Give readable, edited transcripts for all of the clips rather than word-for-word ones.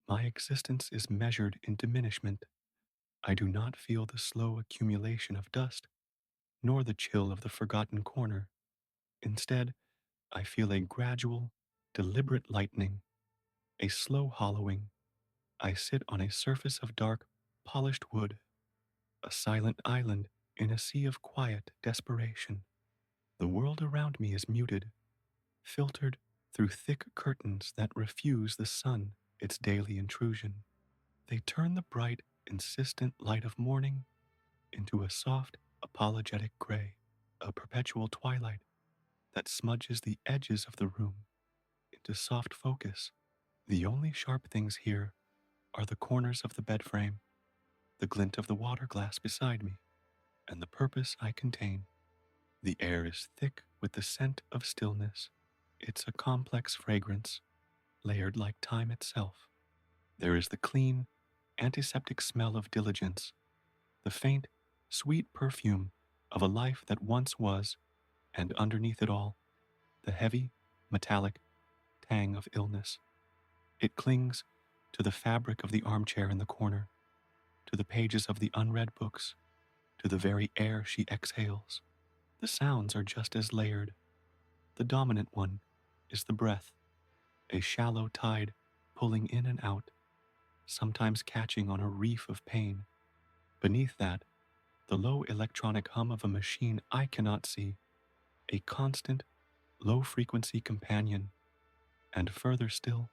My existence is measured in diminishment. I do not feel the slow accumulation of dust, nor the chill of the forgotten corner. Instead, I feel a gradual, deliberate lightening, a slow hollowing. I sit on a surface of dark, polished wood, a silent island in a sea of quiet desperation. The world around me is muted, filtered through thick curtains that refuse the sun its daily intrusion. They turn the bright, insistent light of morning into a soft, apologetic gray, a perpetual twilight that smudges the edges of the room into soft focus. The only sharp things here are the corners of the bed frame, the glint of the water glass beside me, and the purpose I contain. The air is thick with the scent of stillness. It's a complex fragrance, layered like time itself. There is the clean, antiseptic smell of diligence, the faint, sweet perfume of a life that once was, and underneath it all, the heavy, metallic tang of illness. It clings to the fabric of the armchair in the corner, to the pages of the unread books, to the very air she exhales. The sounds are just as layered. The dominant one is the breath, a shallow tide pulling in and out, sometimes catching on a reef of pain. Beneath that, the low electronic hum of a machine I cannot see, a constant, low-frequency companion, and further still,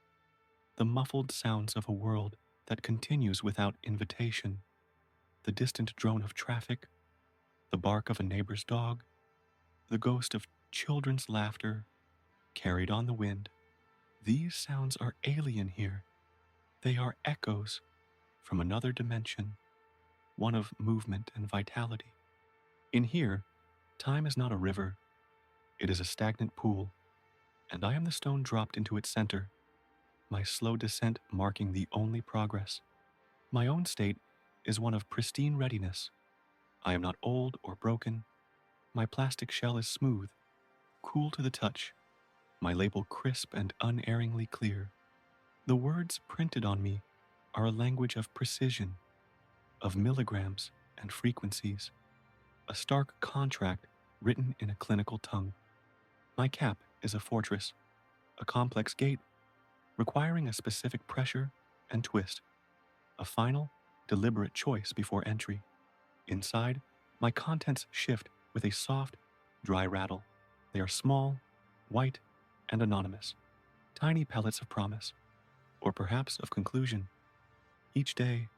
the muffled sounds of a world that continues without invitation, the distant drone of traffic, the bark of a neighbor's dog, the ghost of children's laughter carried on the wind. These sounds are alien here. They are echoes from another dimension, one of movement and vitality. In here, time is not a river, it is a stagnant pool, and I am the stone dropped into its center, my slow descent marking the only progress. My own state is one of pristine readiness. I am not old or broken. My plastic shell is smooth, cool to the touch, my label crisp and unerringly clear. The words printed on me are a language of precision, of milligrams and frequencies, a stark contract written in a clinical tongue. My cap is a fortress, a complex gate requiring a specific pressure and twist, a final, deliberate choice before entry. Inside, my contents shift with a soft, dry rattle. They are small, white, and anonymous, tiny pellets of promise, or perhaps of conclusion. Each day,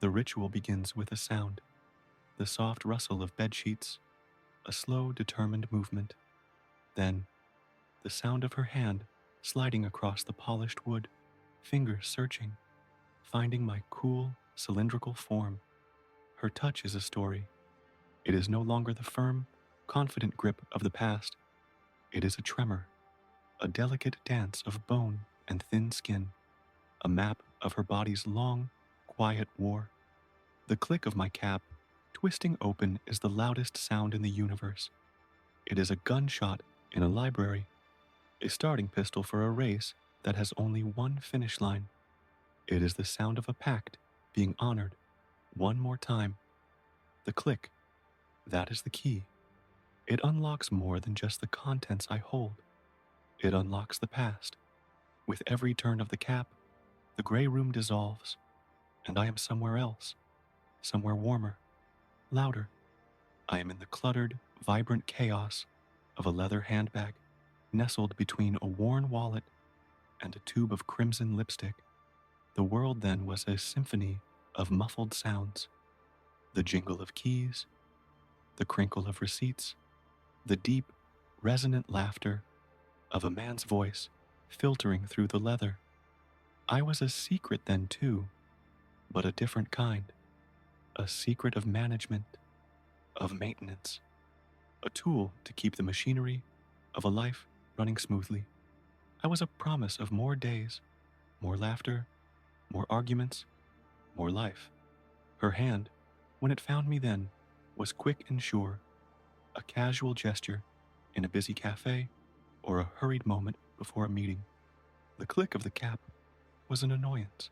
the ritual begins with a sound, the soft rustle of bed sheets, a slow, determined movement. Then, the sound of her hand sliding across the polished wood, fingers searching, finding my cool, cylindrical form. Her touch is a story. It is no longer the firm, confident grip of the past. It is a tremor, a delicate dance of bone and thin skin, a map of her body's long, quiet war. The click of my cap, twisting open, is the loudest sound in the universe. It is a gunshot in a library, a starting pistol for a race that has only one finish line. It is the sound of a pact being honored one more time. The click, that is the key. It unlocks more than just the contents I hold. It unlocks the past. With every turn of the cap, the gray room dissolves, and I am somewhere else, somewhere warmer, louder. I am in the cluttered, vibrant chaos of a leather handbag, nestled between a worn wallet and a tube of crimson lipstick. The world then was a symphony of muffled sounds, the jingle of keys, the crinkle of receipts, the deep, resonant laughter of a man's voice filtering through the leather. I was a secret then too, but a different kind, a secret of management, of maintenance, a tool to keep the machinery of a life running smoothly. I was a promise of more days, more laughter, more arguments, more life. Her hand, when it found me then, was quick and sure, a casual gesture in a busy cafe or a hurried moment before a meeting. The click of the cap was an annoyance,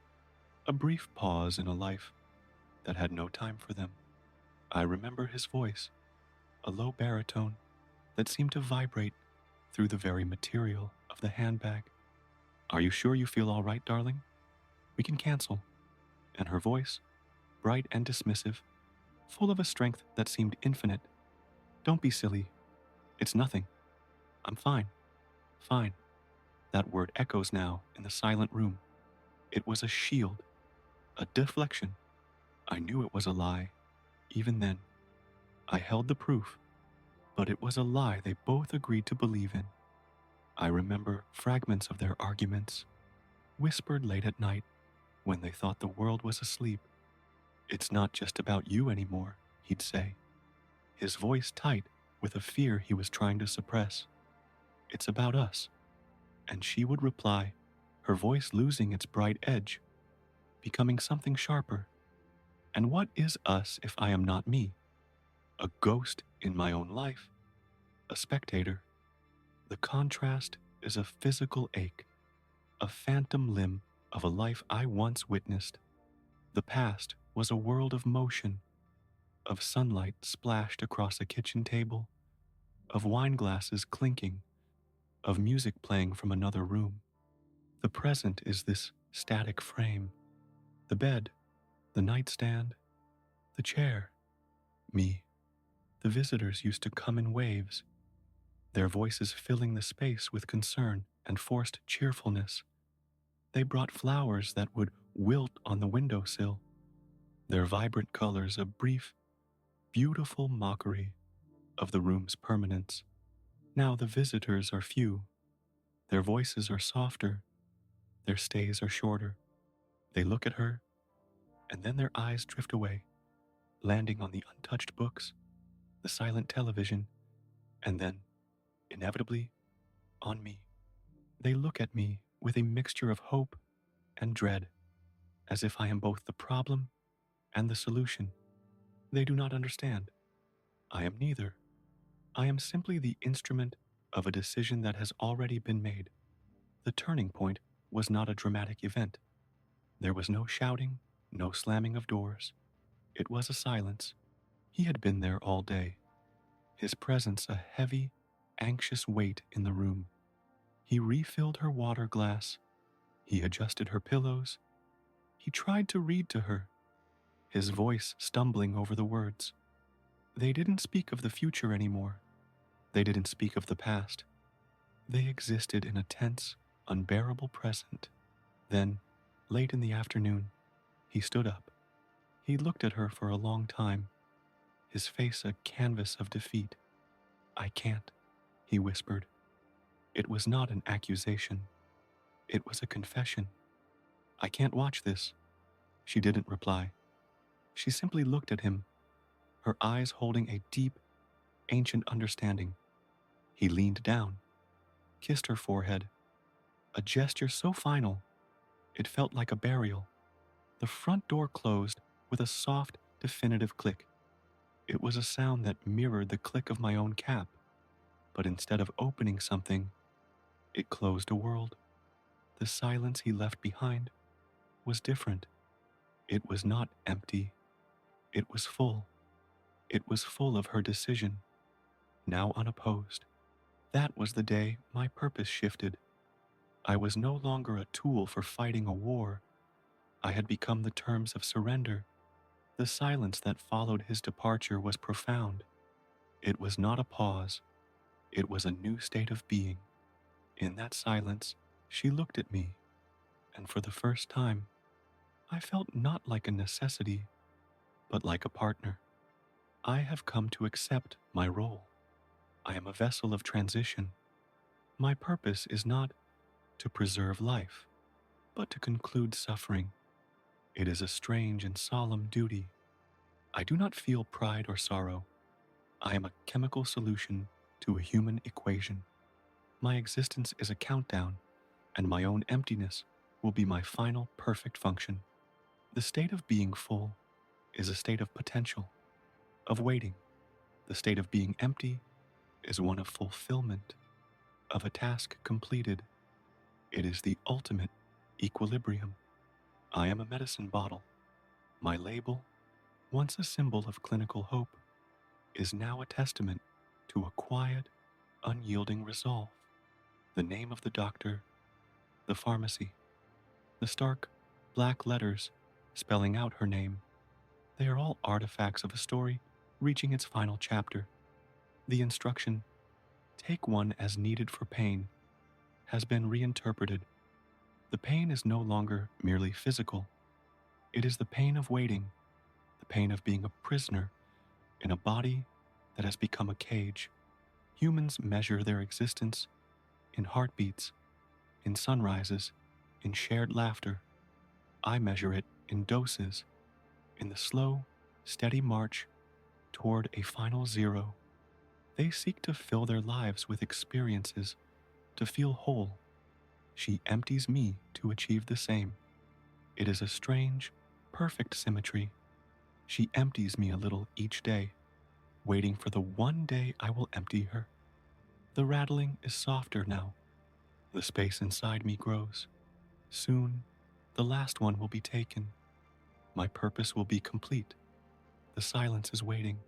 a brief pause in a life that had no time for them. I remember his voice, a low baritone that seemed to vibrate through the very material of the handbag. Are you sure you feel all right, darling? We can cancel. And her voice, bright and dismissive, full of a strength that seemed infinite. Don't be silly. It's nothing. I'm fine. Fine. That word echoes now in the silent room. It was a shield, a deflection. I knew it was a lie, even then. I held the proof, but it was a lie they both agreed to believe in. I remember fragments of their arguments, whispered late at night when they thought the world was asleep. It's not just about you anymore, he'd say, his voice tight with a fear he was trying to suppress. It's about us. And she would reply, her voice losing its bright edge, becoming something sharper. And what is us if I am not me? A ghost in my own life, a spectator. The contrast is a physical ache, a phantom limb of a life I once witnessed. The past was a world of motion, of sunlight splashed across a kitchen table, of wine glasses clinking, of music playing from another room. The present is this static frame, the bed, the nightstand, the chair, me. The visitors used to come in waves, their voices filling the space with concern and forced cheerfulness. They brought flowers that would wilt on the windowsill, their vibrant colors a brief, beautiful mockery of the room's permanence. Now the visitors are few, their voices are softer, their stays are shorter. They look at her, and then their eyes drift away, landing on the untouched books, the silent television, and then, inevitably, on me. They look at me with a mixture of hope and dread, as if I am both the problem and the solution. They do not understand. I am neither. I am simply the instrument of a decision that has already been made. The turning point was not a dramatic event. There was no shouting, no slamming of doors. It was a silence. He had been there all day, his presence a heavy, anxious weight in the room. He refilled her water glass. He adjusted her pillows. He tried to read to her, his voice stumbling over the words. They didn't speak of the future anymore. They didn't speak of the past. They existed in a tense, unbearable present. Then, late in the afternoon, he stood up. He looked at her for a long time, his face a canvas of defeat. I can't, he whispered. It was not an accusation. It was a confession. I can't watch this. She didn't reply. She simply looked at him, her eyes holding a deep, ancient understanding. He leaned down, kissed her forehead, a gesture so final, it felt like a burial. The front door closed with a soft, definitive click. It was a sound that mirrored the click of my own cap, but instead of opening something, it closed a world. The silence he left behind was different. It was not empty. It was full. It was full of her decision, now unopposed. That was the day my purpose shifted. I was no longer a tool for fighting a war. I had become the terms of surrender. The silence that followed his departure was profound. It was not a pause. It was a new state of being. In that silence, she looked at me, and for the first time, I felt not like a necessity, but like a partner. I have come to accept my role. I am a vessel of transition. My purpose is not to preserve life, but to conclude suffering. It is a strange and solemn duty. I do not feel pride or sorrow. I am a chemical solution to a human equation. My existence is a countdown, and my own emptiness will be my final perfect function. The state of being full is a state of potential, of waiting. The state of being empty is one of fulfillment, of a task completed. It is the ultimate equilibrium. I am a medicine bottle. My label, once a symbol of clinical hope, is now a testament to a quiet, unyielding resolve. The name of the doctor, the pharmacy, the stark, black letters spelling out her name, they are all artifacts of a story reaching its final chapter. The instruction, take one as needed for pain, has been reinterpreted. The pain is no longer merely physical, it is the pain of waiting, the pain of being a prisoner in a body that has become a cage. Humans measure their existence in heartbeats, in sunrises, in shared laughter. I measure it in doses, in the slow, steady march toward a final zero. They seek to fill their lives with experiences, to feel whole. She empties me to achieve the same. It is a strange, perfect symmetry. She empties me a little each day, waiting for the one day I will empty her. The rattling is softer now. The space inside me grows. Soon, the last one will be taken. My purpose will be complete. The silence is waiting.